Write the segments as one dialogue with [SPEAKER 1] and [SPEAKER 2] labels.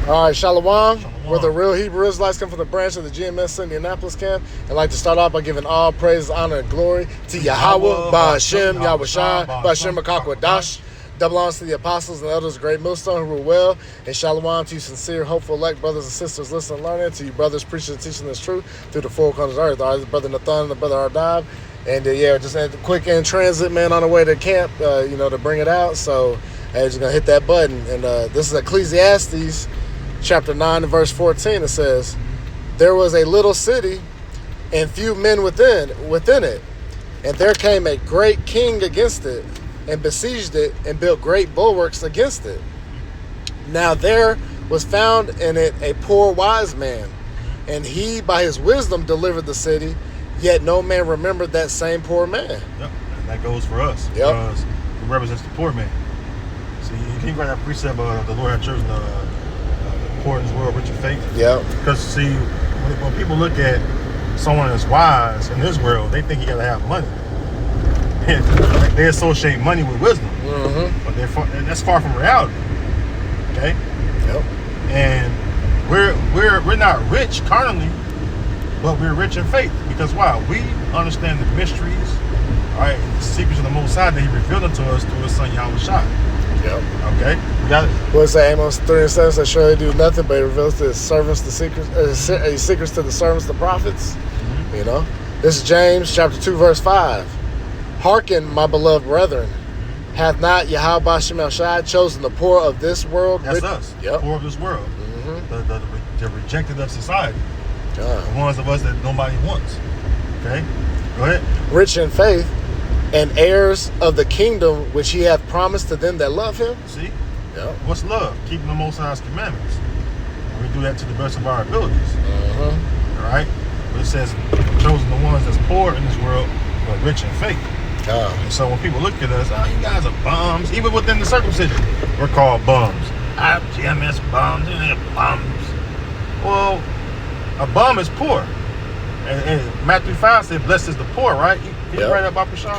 [SPEAKER 1] All right, Shalom.
[SPEAKER 2] Shalom.
[SPEAKER 1] We're the real Hebrew Israelites come from the branch of the GMS Indianapolis camp. I'd like to start off by giving all praise, honor, and glory to Yahweh, Ba'Hashem, Yahweh Shai, Ba'Hashem, Dash. Double honors to the apostles and elders of Great Millstone who rule well. And Shalom to you sincere, hopeful, elect brothers and sisters listening and learning. To you brothers preaching and teaching this truth through the four corners of the earth. All right, brother Nathan and the brother Ardab. And just a quick in transit, man, on the way to camp, to bring it out. So, just going to hit that button. And this is Ecclesiastes chapter 9 and verse 14. It says, there was a little city and few men within it. And there came a great king against it and besieged it and built great bulwarks against it. Now there was found in it a poor wise man, and he by his wisdom delivered the city, yet no man remembered that same poor man.
[SPEAKER 2] Yep, and that goes for us.
[SPEAKER 1] Yep.
[SPEAKER 2] Because it represents the poor man. See, you can't write that precept of the Lord had chosen the poor in this world, rich in faith.
[SPEAKER 1] Yep.
[SPEAKER 2] Because see, when people look at someone that's wise in this world, they think you gotta have money. And they associate money with wisdom.
[SPEAKER 1] Mm-hmm.
[SPEAKER 2] But that's far from reality. Okay?
[SPEAKER 1] Yep.
[SPEAKER 2] And we're not rich carnally, but we're rich in faith. Because why? We understand the mysteries, all right, and the secrets of the Most High that He revealed unto us through His Son Yahweh Shai.
[SPEAKER 1] Yep.
[SPEAKER 2] Okay? We got it.
[SPEAKER 1] What's that? Amos 3 and 7 says, surely do nothing but He reveals to His servants the secrets, secrets to the servants, the prophets. Mm-hmm. This is James chapter 2 verse 5. Hearken, my beloved brethren, hath not Yahweh Ba'Shem Shai chosen the poor of this world?
[SPEAKER 2] That's us.
[SPEAKER 1] Yep.
[SPEAKER 2] The poor of this world.
[SPEAKER 1] Mm-hmm.
[SPEAKER 2] The rejected of society.
[SPEAKER 1] Yeah.
[SPEAKER 2] The ones of us that nobody wants. Okay? Go ahead.
[SPEAKER 1] Rich in faith and heirs of the kingdom which He hath promised to them that love Him.
[SPEAKER 2] See?
[SPEAKER 1] Yep.
[SPEAKER 2] What's love? Keeping the Most High's commandments. And we do that to the best of our abilities.
[SPEAKER 1] Mm-hmm.
[SPEAKER 2] All right? But it says, chosen the ones that's poor in this world, but rich in faith. And so when people look at us, you guys are bums. Even within the circumcision, we're called bums. GMS bums, they're bums. Well, a bum is poor. And Matthew 5 said, blessed is the poor, right? Can you write that about Prashant?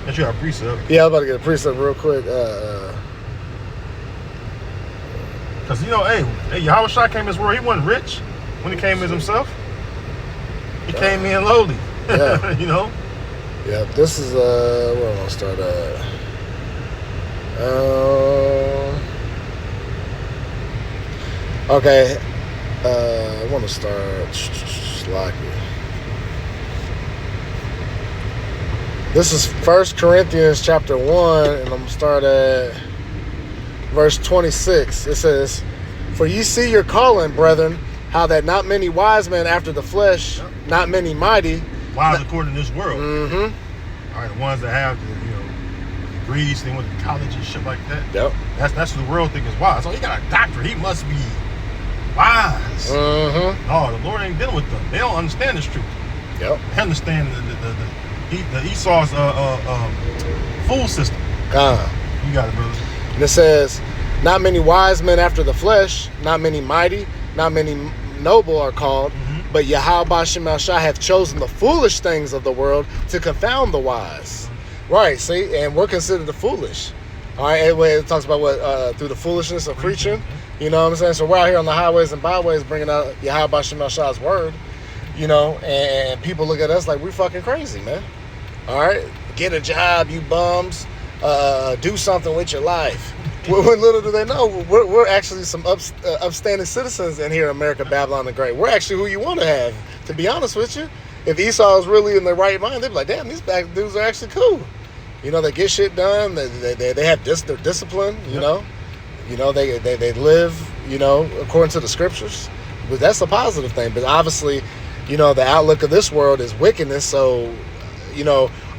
[SPEAKER 2] That you have a precept.
[SPEAKER 1] Yeah, I'm about to get a precept real quick.
[SPEAKER 2] Because, Yahweh Shai came in this world. He wasn't rich when He came as Himself. He came in lowly.
[SPEAKER 1] Yeah. Yeah, this is where am I gonna start at? Okay. I wanna start Slocky. This is 1 Corinthians chapter 1, and I'm gonna start at verse 26. It says, for ye see your calling, brethren, how that not many wise men after the flesh, not many mighty,
[SPEAKER 2] wise according to this world.
[SPEAKER 1] Mm-hmm.
[SPEAKER 2] All right, the ones that have the degrees, they went to college and shit like that.
[SPEAKER 1] Yep.
[SPEAKER 2] That's what the world think is wise. Oh, he got a doctorate. He must be wise.
[SPEAKER 1] Mm-hmm.
[SPEAKER 2] No, the Lord ain't dealing with them. They don't understand this truth.
[SPEAKER 1] Yep.
[SPEAKER 2] They understand the Esau's fool system. You got it, brother.
[SPEAKER 1] And it says, not many wise men after the flesh, not many mighty, not many noble are called, but Yahweh Ba'Shem Shai hath chosen the foolish things of the world to confound the wise. Right, see, and we're considered the foolish. All right, anyway, it talks about what through the foolishness of preaching. You know what I'm saying? So we're out here on the highways and byways bringing out Yahweh Ba'Shem Shai's word. And people look at us like we're fucking crazy, man. All right, get a job, you bums. Do something with your life. When little do they know, we're actually some upstanding citizens in here in America, Babylon the Great. We're actually who you want to have, to be honest with you. If Esau is really in their right mind, they'd be like, damn, these black dudes are actually cool. They get shit done. They have their discipline, you know. They live, according to the scriptures. But that's a positive thing. But obviously, the outlook of this world is wickedness. So,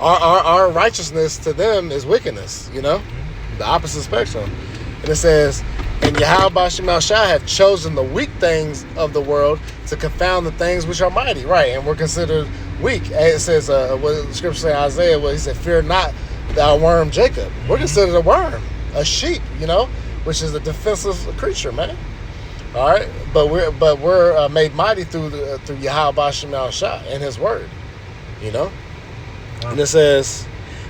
[SPEAKER 1] our righteousness to them is wickedness, the opposite spectrum. And it says, and Yahweh Ba'Shem Shai hath chosen the weak things of the world to confound the things which are mighty. Right, and we're considered weak. It says, what the scripture say in Isaiah, he said, fear not thou worm Jacob. We're considered a worm, a sheep, which is a defensive creature, man. All right, but we're made mighty through Yahweh Ba'Shem Shai and His word, And it says,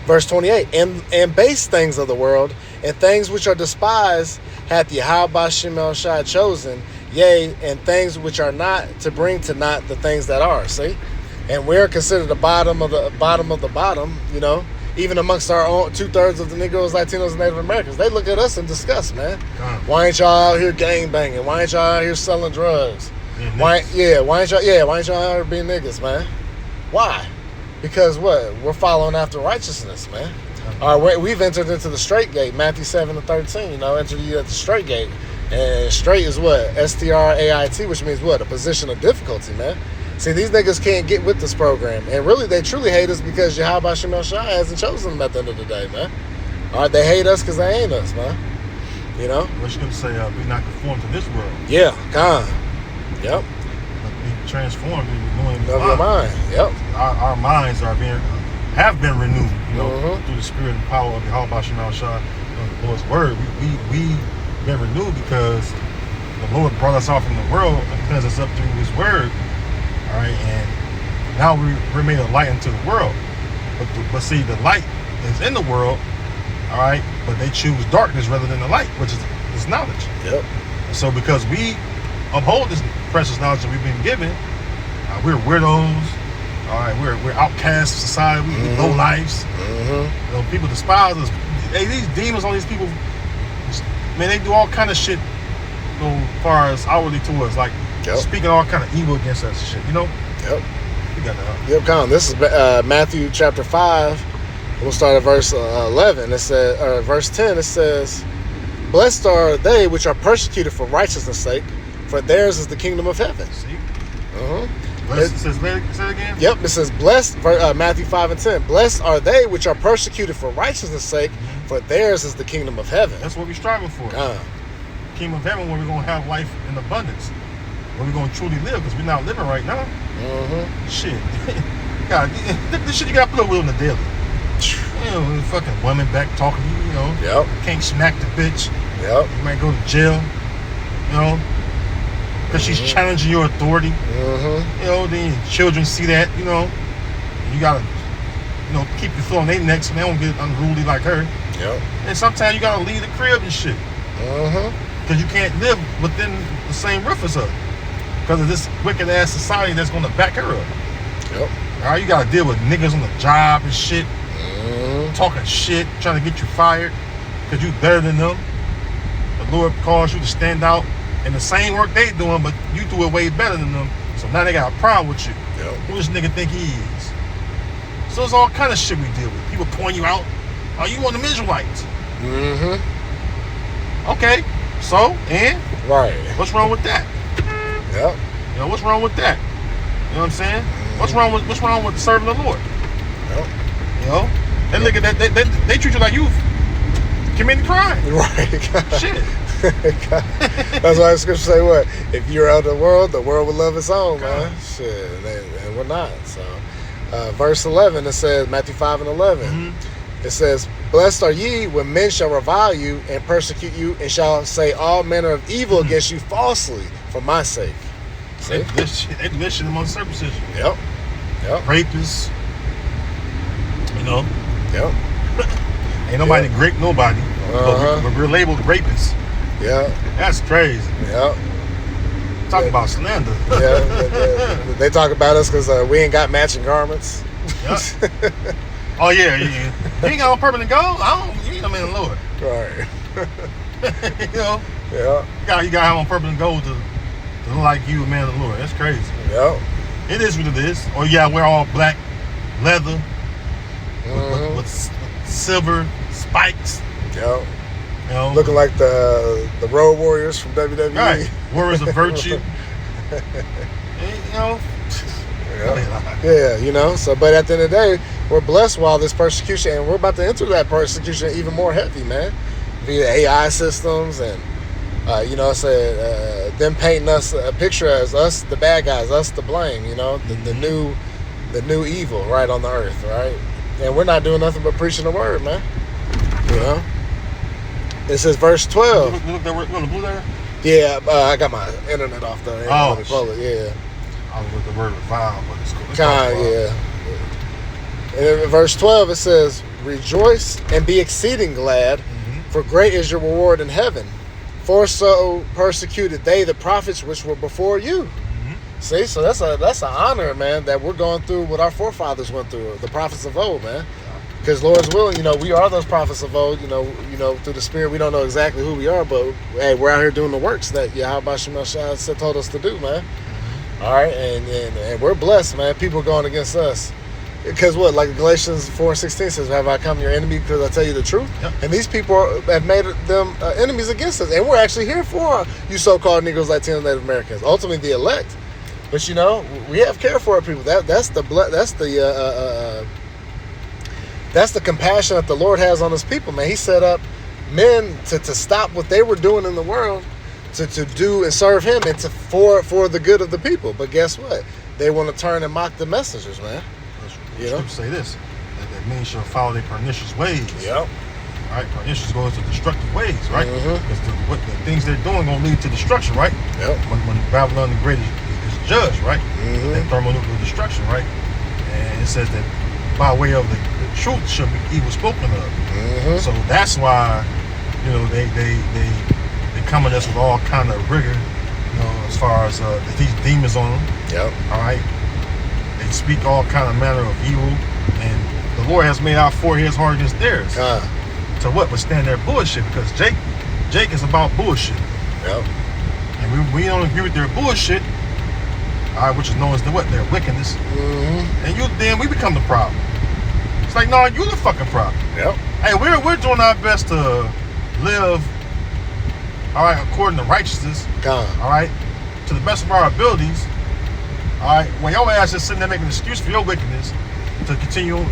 [SPEAKER 1] verse 28, and base things of the world, And things which are despised hath Yahweh Shemel Shai chosen, yea, and things which are not, to bring to naught the things that are. See? And we're considered the bottom of the bottom, you know. Even amongst our own 2/3 of the Negroes, Latinos, and Native Americans, they look at us in disgust, man. Why ain't y'all out here gang banging? Why ain't y'all out here selling drugs? Why ain't y'all out here being niggas, man? Why? Because what? We're following after righteousness, man. All right, we've entered into the straight gate, Matthew 7:13. You know, entered you at the straight gate, and straight is what? STRAIT, which means what? A position of difficulty, man. See, these niggas can't get with this program. And really, they truly hate us because Yahweh Shemel Shai hasn't chosen them at the end of the day, man. All right, they hate us because they ain't us, man. You know?
[SPEAKER 2] What you going to say, be not conformed to this world.
[SPEAKER 1] Yeah, God. Yep.
[SPEAKER 2] Be transformed in the renewing
[SPEAKER 1] of your mind. Yep.
[SPEAKER 2] Our minds have been renewed, you know, through the spirit and power of Yahweh Shemel Shai, the Lord's word. We've been renewed because the Lord brought us out from the world and cleansed us up through his word. All right, and now we're made a light into the world. But see, the light is in the world, all right, but they choose darkness rather than the light, which is knowledge.
[SPEAKER 1] Yep.
[SPEAKER 2] And so because we uphold this precious knowledge that we've been given, we're widows, all right, we're outcasts of society, we're low lives. You know, people despise us. Hey, these demons on these people, man, they do all kind of shit, you know, as far as outwardly to us, like speaking all kind of evil against us and shit, you know?
[SPEAKER 1] Yep.
[SPEAKER 2] You got that.
[SPEAKER 1] Yep, Colin. This is Matthew chapter 5. We'll start at verse 11. It says, or verse 10. It says, "Blessed are they which are persecuted for righteousness' sake, for theirs is the kingdom of heaven."
[SPEAKER 2] See? It says, say it again?
[SPEAKER 1] Yep, it says, "Blessed," Matthew 5 and 10. "Blessed are they which are persecuted for righteousness' sake, for theirs is the kingdom of heaven."
[SPEAKER 2] That's what we're striving for. Kingdom of heaven, where we're going to have life in abundance, where we're going to truly live, because we're not living right now. Shit. God, this shit you got to put up with on the daily. You know, fucking women back talking to you, you know.
[SPEAKER 1] Yep.
[SPEAKER 2] Can't smack the bitch.
[SPEAKER 1] Yep.
[SPEAKER 2] You might go to jail, you know, because she's challenging your authority. You know, then your children see that, you know. You got to, you know, keep your foot on their neck so they don't get unruly like her.
[SPEAKER 1] Yep.
[SPEAKER 2] And sometimes you got to leave the crib and shit. Because you can't live within the same roof as her. Because of this wicked ass society that's going to back her up.
[SPEAKER 1] Yep.
[SPEAKER 2] All right, you got to deal with niggas on the job and shit. Talking shit, trying to get you fired because you better than them. The Lord calls you to stand out in the same work they doing, but you do it way better than them. So now they got a problem with you.
[SPEAKER 1] Yep.
[SPEAKER 2] Who this nigga think he is? So it's all kind of shit we deal with. People point you out. Oh, you one of them Israelites. Okay. So, and?
[SPEAKER 1] Right.
[SPEAKER 2] What's wrong with that?
[SPEAKER 1] Yep.
[SPEAKER 2] You know, what's wrong with that? You know what I'm saying? What's wrong with serving the Lord?
[SPEAKER 1] Yep.
[SPEAKER 2] You know? They look at that, they treat you like you committing crime.
[SPEAKER 1] Right.
[SPEAKER 2] Shit.
[SPEAKER 1] That's why the scripture say what? If you're out of the world will love its own, man. Shit. And we're not. So verse 11, it says, Matthew 5 and 11. It says, "Blessed are ye when men shall revile you and persecute you, and shall say all manner of evil against you falsely for my sake."
[SPEAKER 2] They do this shit among circumcision.
[SPEAKER 1] Yep.
[SPEAKER 2] Rapists. You know.
[SPEAKER 1] Yep.
[SPEAKER 2] Ain't nobody grape nobody. But we're labeled rapists.
[SPEAKER 1] Yeah.
[SPEAKER 2] That's crazy.
[SPEAKER 1] Yep.
[SPEAKER 2] Talk about slander.
[SPEAKER 1] They talk about us because we ain't got matching garments.
[SPEAKER 2] Yep. Oh yeah. You ain't got on purple and gold. You ain't no man of the Lord.
[SPEAKER 1] Right.
[SPEAKER 2] You know.
[SPEAKER 1] Yeah.
[SPEAKER 2] You got to have on purple and gold to look like you a man of the Lord. That's crazy.
[SPEAKER 1] Yep.
[SPEAKER 2] It is what it is. Or yeah, we're all black leather with silver spikes.
[SPEAKER 1] Yep.
[SPEAKER 2] You know,
[SPEAKER 1] looking like the Road Warriors from WWE.
[SPEAKER 2] Right. Warriors of virtue. You know.
[SPEAKER 1] Yeah, you know. So, but at the end of the day, we're blessed while this persecution, and we're about to enter that persecution even more heavy, man, via AI systems and you know, them painting us a picture as us the bad guys, us to blame. You know, the new evil right on the earth, right? And we're not doing nothing but preaching the word, man. You know. It says verse 12.
[SPEAKER 2] You look on the blue there?
[SPEAKER 1] Yeah, I got my internet off though. Yeah.
[SPEAKER 2] I was with the word revile, but it's cool.
[SPEAKER 1] Yeah. And in verse 12 it says, "Rejoice and be exceeding glad, For great is your reward in heaven. For so persecuted they the prophets which were before you. See, so that's an honor, man, that we're going through what our forefathers went through, the prophets of old, man. Because Lord's willing, we are those prophets of old, through the Spirit. We don't know exactly who we are, but hey, we're out here doing the works that Yahweh Shema Shah told us to do, man. All right, and we're blessed, man. People are going against us. Because what, like Galatians 4:16 says, have I come your enemy because I tell you the truth?
[SPEAKER 2] Yep.
[SPEAKER 1] And these people have made them enemies against us. And we're actually here for you so-called Negroes, Latinos, Native Americans, ultimately the elect. But we have care for our people. That's the compassion that the Lord has on his people, man. He set up men to stop what they were doing in the world, to do and serve him, and for the good of the people. But guess what? They want to turn and mock the messengers, man.
[SPEAKER 2] Scripture say this, that many shall follow their pernicious ways.
[SPEAKER 1] Yep.
[SPEAKER 2] Right? Pernicious goes to destructive ways, right?
[SPEAKER 1] Mm-hmm.
[SPEAKER 2] Because the things they're doing gonna lead to destruction, right?
[SPEAKER 1] Yep.
[SPEAKER 2] When Babylon the Great is judged, right?
[SPEAKER 1] Mm-hmm.
[SPEAKER 2] That thermonuclear destruction, right? And it says that by way of the truth shall be evil spoken of.
[SPEAKER 1] Mm-hmm.
[SPEAKER 2] So that's why, they come at us with all kind of rigor, as far as these demons on them.
[SPEAKER 1] Yep.
[SPEAKER 2] All right. They speak all kind of manner of evil, and the Lord has made our foreheads hard against theirs. So what? Withstand their bullshit, because Jake is about bullshit.
[SPEAKER 1] Yep.
[SPEAKER 2] And we don't agree with their bullshit, all right, which is known as their wickedness.
[SPEAKER 1] Mm-hmm.
[SPEAKER 2] And then we become the problem. It's like, no, you the fucking problem.
[SPEAKER 1] Yep.
[SPEAKER 2] Hey, we're doing our best to live, all right, according to righteousness, all right, to the best of our abilities. All right, when your ass is sitting there making an excuse for your wickedness to continue on,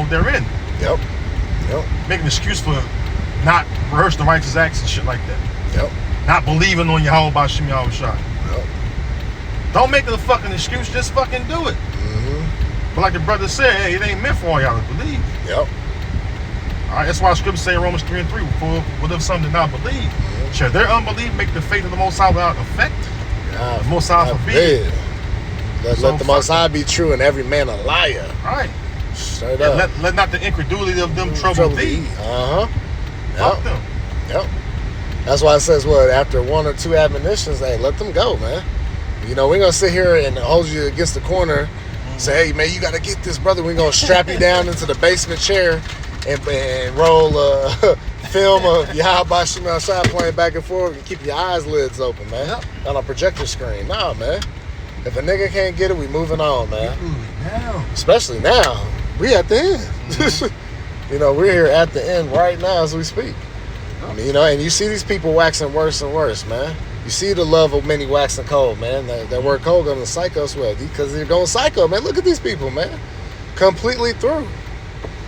[SPEAKER 2] therein.
[SPEAKER 1] Yep.
[SPEAKER 2] Making an excuse for not rehearsing the righteous acts and shit like that.
[SPEAKER 1] Yep.
[SPEAKER 2] Not believing on Yahweh Bashim Yahweh Shai.
[SPEAKER 1] Yep.
[SPEAKER 2] Don't make it a fucking excuse, just fucking do it.
[SPEAKER 1] Mm-hmm.
[SPEAKER 2] But like the brother said, hey, it ain't meant for all y'all to believe.
[SPEAKER 1] Yep.
[SPEAKER 2] All right, that's why scripture say in Romans 3:3, for what if some did not believe?
[SPEAKER 1] Mm-hmm.
[SPEAKER 2] Shall their unbelief make the faith of the Most High without effect?
[SPEAKER 1] God,
[SPEAKER 2] the Most High forbid.
[SPEAKER 1] Let the Most High be true and every man a liar.
[SPEAKER 2] Right.
[SPEAKER 1] Straight up.
[SPEAKER 2] Let not the incredulity of them trouble thee. Fuck them.
[SPEAKER 1] Yep. That's why it says, after one or two admonitions, hey, let them go, man. We're going to sit here and hold you against the corner, say, hey, man, you got to get this, brother. We're going to strap you down into the basement chair and roll film of Yahweh Shema Shai playing back and forth and keep your eyes lids open, man.
[SPEAKER 2] Yep.
[SPEAKER 1] On a projector screen. Nah, man. If a nigga can't get it, we moving on, man. Especially now. We at the end. Mm-hmm. We're here at the end right now as we speak. Yep. And you see these people waxing worse and worse, man. You see the love of many waxing cold, man. That word cold going to psycho us well, because they're going psycho, man. Look at these people, man. Completely through.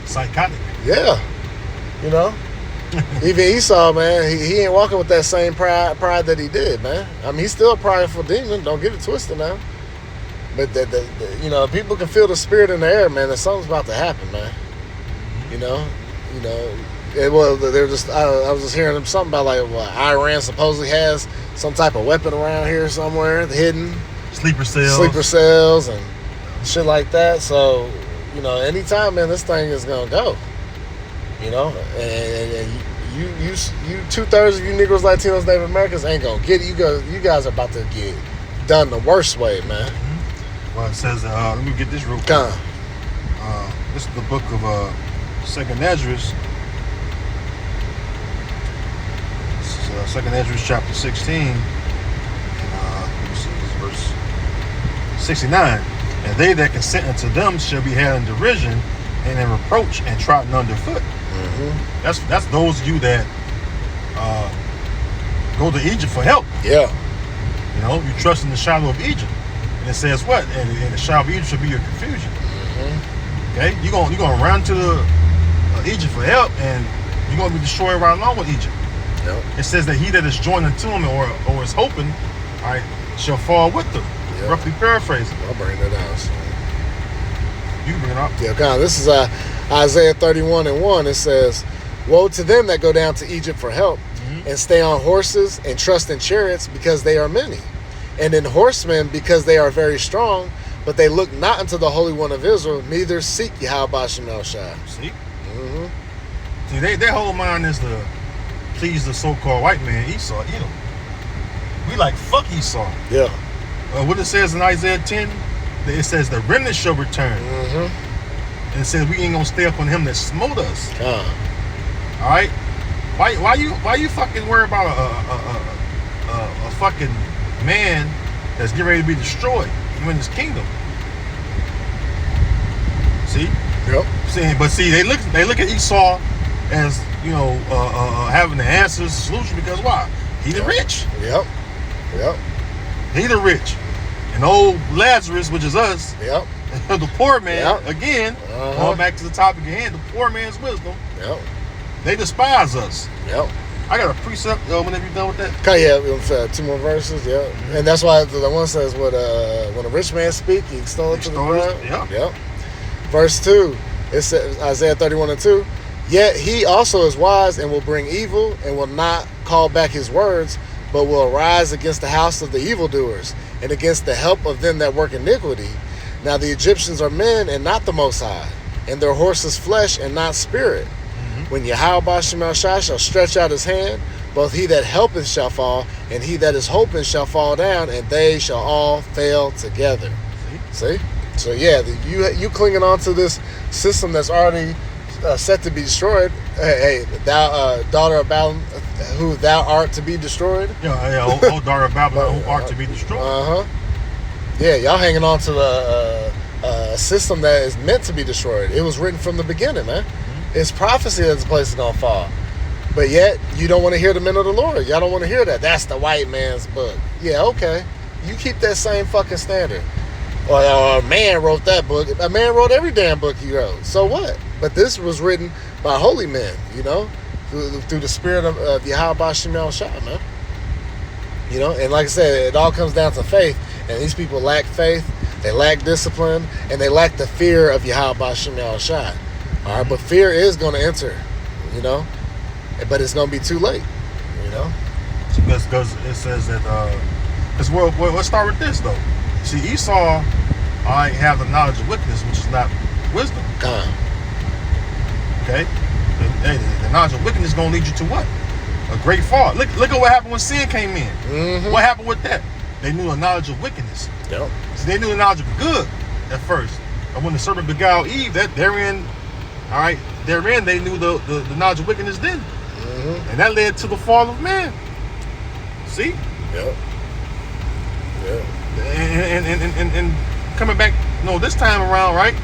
[SPEAKER 2] Psychotic.
[SPEAKER 1] Yeah. Even Esau, man, he ain't walking with that same pride that he did, man. I mean, he's still a prideful demon. Don't get it twisted now. But people can feel the spirit in the air, man. That something's about to happen, man. I was just hearing something about Iran supposedly has some type of weapon around here somewhere, hidden.
[SPEAKER 2] Sleeper cells
[SPEAKER 1] and shit like that. So, anytime, man, this thing is gonna go. And you 2/3 of you Negroes, Latinos, Native Americans ain't gonna get it. You guys are about to get done the worst way, man.
[SPEAKER 2] Mm-hmm. Well, it says, let me get this real quick. This is the book of 2nd Esdras. This is 2nd Esdras chapter 16. And, this is verse 69. And they that consent unto them shall be held in derision and in reproach and trodden underfoot. Mm-hmm. That's those of you that go to Egypt for help.
[SPEAKER 1] Yeah.
[SPEAKER 2] You trust in the shadow of Egypt. And it says what? And the shadow of Egypt shall be your confusion. Mm-hmm. Okay? You're gonna run to the Egypt for help, and you're gonna be destroyed right along with Egypt. Yep. It says that he that is joined unto him or is hoping, all right, shall fall with them. Yep. Roughly paraphrasing.
[SPEAKER 1] I'll bring that out. So.
[SPEAKER 2] You bring it up.
[SPEAKER 1] Yeah, this is Isaiah 31:1. It says, woe to them that go down to Egypt for help, mm-hmm. and stay on horses and trust in chariots, because they are many, and in horsemen, because they are very strong, but they look not unto the Holy One of Israel, neither seek Yahweh Bashim El Shai.
[SPEAKER 2] See?
[SPEAKER 1] Mm-hmm.
[SPEAKER 2] See, their whole mind is to please the so-called white man, Esau. You know, we like fuck Esau.
[SPEAKER 1] Yeah.
[SPEAKER 2] What it says in Isaiah 10, it says the remnant shall return.
[SPEAKER 1] Mm-hmm.
[SPEAKER 2] And it says we ain't gonna stay up on him that smote us.
[SPEAKER 1] Uh-huh.
[SPEAKER 2] All right. Why you fucking worry about a fucking man that's getting ready to be destroyed in his kingdom? See?
[SPEAKER 1] Yep.
[SPEAKER 2] See, they look at Esau as, you know, having the answers, solution, because why? He the rich.
[SPEAKER 1] Yep. Yep.
[SPEAKER 2] He the rich. And old Lazarus, which is us,
[SPEAKER 1] Yep.
[SPEAKER 2] the poor man,
[SPEAKER 1] Yep.
[SPEAKER 2] Again, going back to the topic at hand, the poor man's wisdom.
[SPEAKER 1] Yep.
[SPEAKER 2] They despise us.
[SPEAKER 1] Yep.
[SPEAKER 2] I got a precept. Whenever you're done with that.
[SPEAKER 1] Okay, yeah, 2 more verses. Yeah, and that's why the one says, "When a rich man speak, he extol it to the ground."
[SPEAKER 2] Yeah.
[SPEAKER 1] Yep. Verse 2, it says Isaiah 31:2. Yet he also is wise and will bring evil and will not call back his words, but will arise against the house of the evildoers and against the help of them that work iniquity. Now the Egyptians are men and not the Most High, and their horses flesh and not spirit. When Yahweh Shemel Shai shall stretch out his hand, both he that helpeth shall fall, and he that is hoping shall fall down, and they shall all fail together. See? So yeah, you clinging on to this system that's already set to be destroyed. Hey, thou daughter of Babylon, who thou art to be destroyed.
[SPEAKER 2] Yeah, oh daughter of Babylon, who art to be destroyed.
[SPEAKER 1] Yeah, y'all hanging on to the system that is meant to be destroyed. It was written from the beginning, man. It's prophecy that the place is gonna fall. But yet, you don't want to hear the men of the Lord. Y'all don't want to hear that. That's the white man's book. Yeah, okay. You keep that same fucking standard. Or a man wrote that book. A man wrote every damn book he wrote. So what? But this was written by holy men, you know, through the spirit of Yahweh Shemel Shai, man. You know, and like I said, it all comes down to faith. And these people lack faith, they lack discipline, and they lack the fear of Yahweh Shemel Shai. All right, but fear is going to enter, you know, but it's going to be too late, you know.
[SPEAKER 2] Because it says that, let's start with this, though. See, Esau, I have the knowledge of wickedness, which is not wisdom. Okay? The knowledge of wickedness is going to lead you to what? A great fall. Look at what happened when sin came in.
[SPEAKER 1] Mm-hmm.
[SPEAKER 2] What happened with that? They knew the knowledge of wickedness.
[SPEAKER 1] Yep.
[SPEAKER 2] So they knew the knowledge of good at first. And when the serpent beguiled Eve, therein they knew the knowledge of wickedness then.
[SPEAKER 1] Mm-hmm.
[SPEAKER 2] And that led to the fall of man. See?
[SPEAKER 1] Yep. Yeah.
[SPEAKER 2] And coming back, this time around, right?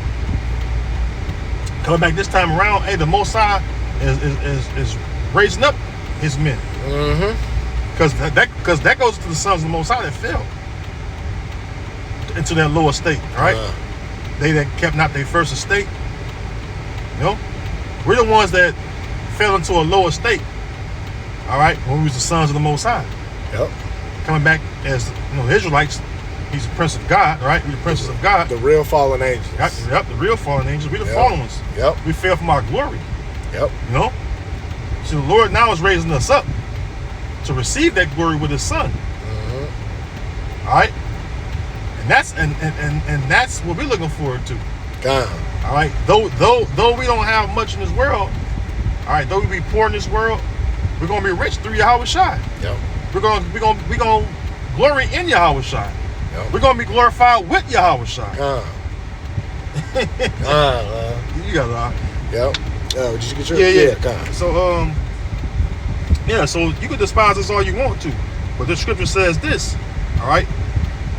[SPEAKER 2] Coming back this time around, hey, the Most High is raising up his men.
[SPEAKER 1] Mm-hmm.
[SPEAKER 2] Because that goes to the sons of the Most High that fell into their lower state, right? They that kept not their first estate. We're the ones that fell into a lower state. All right, when we was the sons of the Most High.
[SPEAKER 1] Yep.
[SPEAKER 2] Coming back as the Israelites, he's the Prince of God, right? We're the princes of God.
[SPEAKER 1] The real fallen angels.
[SPEAKER 2] Yep, the real fallen angels. We're the fallen ones.
[SPEAKER 1] Yep.
[SPEAKER 2] We fell from our glory.
[SPEAKER 1] Yep.
[SPEAKER 2] So the Lord now is raising us up to receive that glory with his son.
[SPEAKER 1] Mm-hmm.
[SPEAKER 2] All right? And that's what we're looking forward to. All right? Though we don't have much in this world, all right, though we be poor in this world, we're gonna be rich through Yahweh Shai.
[SPEAKER 1] Yep.
[SPEAKER 2] We're gonna glory in Yahweh Shai.
[SPEAKER 1] Yep.
[SPEAKER 2] We're gonna be glorified with Yahweh Shai. You got it.
[SPEAKER 1] Yep. Did you get your?
[SPEAKER 2] Yeah. So you can despise us all you want to, but the scripture says this. All right,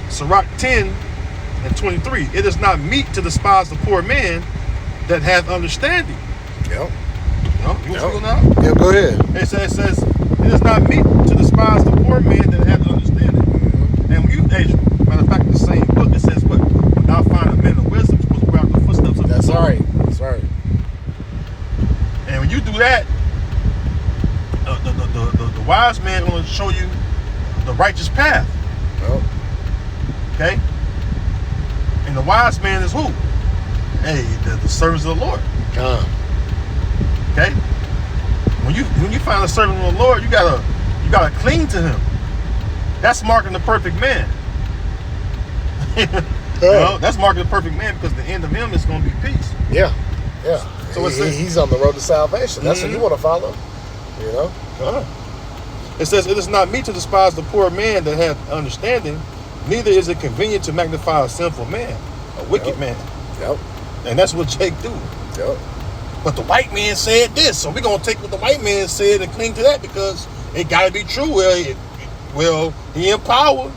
[SPEAKER 2] Sirach 10:23. It is not meet to despise the poor man that hath understanding.
[SPEAKER 1] Yep.
[SPEAKER 2] You want to go now?
[SPEAKER 1] Yeah, go ahead.
[SPEAKER 2] It says it is not meet to despise the poor man that hath understanding. Mm-hmm. And when you, matter of fact, in the same book, it says what? When thou find a man of wisdom, supposed to wear out the footsteps of
[SPEAKER 1] That's right. That's right.
[SPEAKER 2] And when you do that, the wise man is going to show you the righteous path.
[SPEAKER 1] Yep.
[SPEAKER 2] Okay? And the wise man is who? Hey, the servants of the Lord. Okay? When you find a servant of the Lord, you gotta cling to him. That's marking the perfect man. That's marking the perfect man, because the end of him is gonna be peace.
[SPEAKER 1] Yeah.
[SPEAKER 2] So
[SPEAKER 1] he's on the road to salvation. That's what you want to follow. You know?
[SPEAKER 2] It says, it is not meet to despise the poor man that hath understanding, neither is it convenient to magnify a sinful man, a wicked man.
[SPEAKER 1] Yep.
[SPEAKER 2] And that's what Jake do.
[SPEAKER 1] Yep.
[SPEAKER 2] But the white man said this, so we're going to take what the white man said and cling to that because it got to be true. Well, he in power.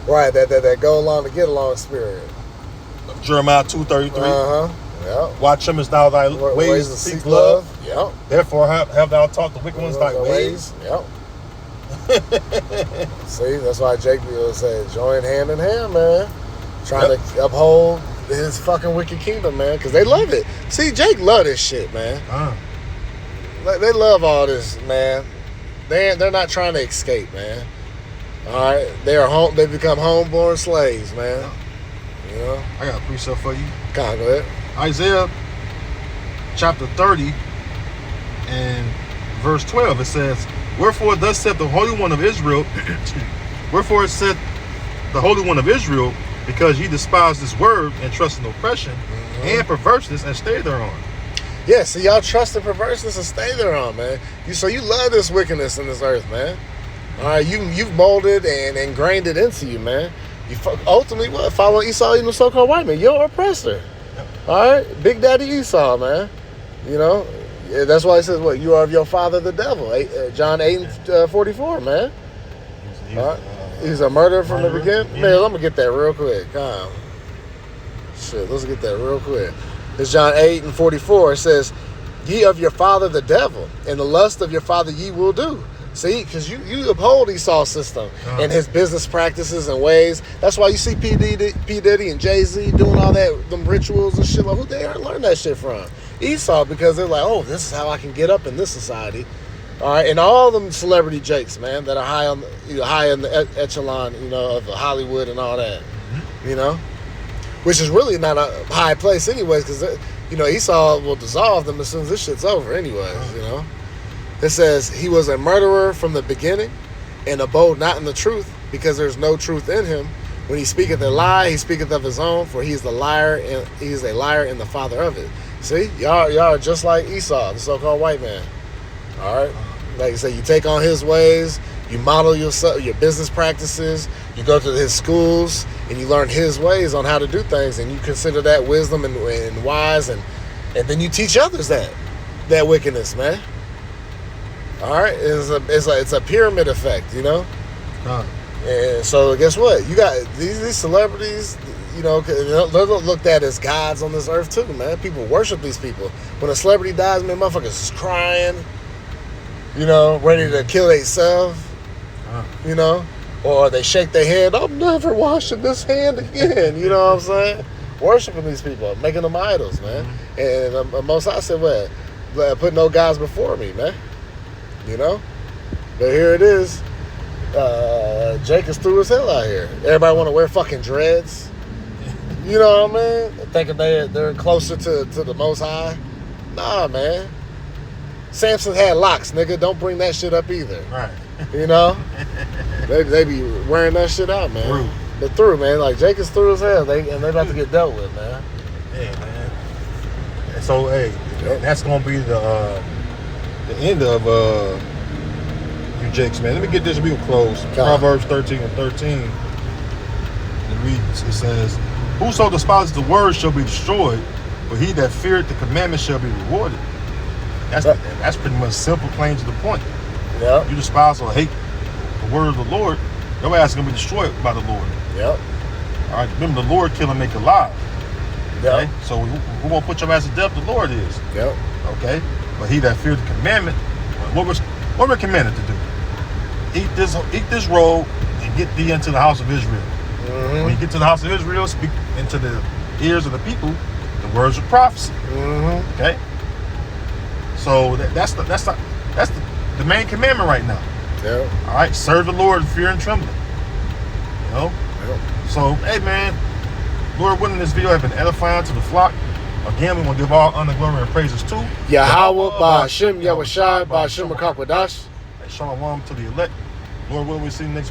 [SPEAKER 1] Right, that go along to get along spirit.
[SPEAKER 2] Jeremiah 2:33.
[SPEAKER 1] Yep.
[SPEAKER 2] Watch him as thou thy ways to seek love.
[SPEAKER 1] Yep.
[SPEAKER 2] Therefore have thou taught the wicked ones thy ways.
[SPEAKER 1] Yep. See, that's why Jake will say, join hand in hand, man. Trying to uphold his fucking wicked kingdom, man, because they love it. See, Jake love this shit, man. They love all this, man. They're not trying to escape, man. All right, they become homeborn slaves, man. You know.
[SPEAKER 2] I got a precept for you.
[SPEAKER 1] Go ahead.
[SPEAKER 2] Isaiah chapter 30 and verse 12. It says, "Wherefore thus saith the Holy One of Israel." Wherefore it said the Holy One of Israel, because ye despise this word and trust in oppression and perverseness and stay thereon.
[SPEAKER 1] Yeah, see, y'all trust in perverseness and stay thereon, man. So you love this wickedness in this earth, man. All right, you've molded and ingrained it into you, man. You ultimately what? Follow Esau, even the so-called white man. You're an oppressor. All right, Big Daddy Esau, man. You know, that's why he says, "What you are of your father, the devil." John 8:44, man. All right. He's a murderer from the beginning. Yeah. Man, I'm gonna get that real quick. Shit, let's get that real quick. It's John 8:44. It says, "Ye of your father the devil, and the lust of your father ye will do." See, because you uphold Esau's system and his business practices and ways. That's why you see P. Diddy and Jay-Z doing all that, them rituals and shit. Like, who they learn that shit from? Esau, because they're like, oh, this is how I can get up in this society. All right, and all them celebrity jakes, man, that are high in the echelon, you know, of Hollywood and all that, you know, which is really not a high place, anyways, because you know Esau will dissolve them as soon as this shit's over, anyways, you know. It says he was a murderer from the beginning, and abode not in the truth, because there's no truth in him. When he speaketh a lie, he speaketh of his own, for he is the liar, and he is a liar and the father of it. See, y'all are just like Esau, the so-called white man. All right, like I say, you take on his ways, you model your business practices, you go to his schools, and you learn his ways on how to do things, and you consider that wisdom and wise, and then you teach others that wickedness, man. All right, it's a pyramid effect, you know. And so guess what? You got these celebrities, you know, they're looked at as gods on this earth too, man. People worship these people. When a celebrity dies, man, motherfuckers is crying, you know, ready to kill themselves, you know, or they shake their head. I'm never washing this hand again. You know what I'm saying? Worshiping these people, making them idols, man. And Most High said, "What? Put no gods before me, man." You know, but here it is. Jake is through as hell out here. Everybody want to wear fucking dreads. You know what I mean? Thinking they're closer to the Most High. Nah, man. Samson had locks, nigga. Don't bring that shit up either.
[SPEAKER 2] Right.
[SPEAKER 1] You know? they be wearing that shit out, man.
[SPEAKER 2] Through.
[SPEAKER 1] They're through, man. Like, Jake is through as hell. They about to get dealt with, man.
[SPEAKER 2] Yeah, man. And so, hey, that's going to be the end of you jakes, man. Let me get this real close. Proverbs 13:13. It says, "Whoso despises the word shall be destroyed, but he that feareth the commandment shall be rewarded." That's pretty much simple, plain to the point.
[SPEAKER 1] Yeah.
[SPEAKER 2] You despise or hate the word of the Lord, your ass is gonna be destroyed by the Lord.
[SPEAKER 1] Yep.
[SPEAKER 2] All right. Remember, the Lord kill and make alive.
[SPEAKER 1] Yep.
[SPEAKER 2] Okay. So who gonna put your ass to death? The Lord is.
[SPEAKER 1] Yep.
[SPEAKER 2] Okay. But he that feared the commandment, what we're commanded to do? Eat this roll and get thee into the house of Israel.
[SPEAKER 1] Mm-hmm.
[SPEAKER 2] When you get to the house of Israel, speak into the ears of the people the words of prophecy.
[SPEAKER 1] Mm-hmm.
[SPEAKER 2] Okay. So that's the main commandment right now.
[SPEAKER 1] Yeah.
[SPEAKER 2] All right. Serve the Lord in fear and trembling. You know.
[SPEAKER 1] Yep.
[SPEAKER 2] So hey, man, Lord willing, this video has been edifying to the flock. Again, we want to give all honor, glory, and praises to
[SPEAKER 1] Yahweh, Ba'ashem, Yahushai, Ba'ashem, Makakwadash.
[SPEAKER 2] Shalom to the elect. Lord willing, we see you next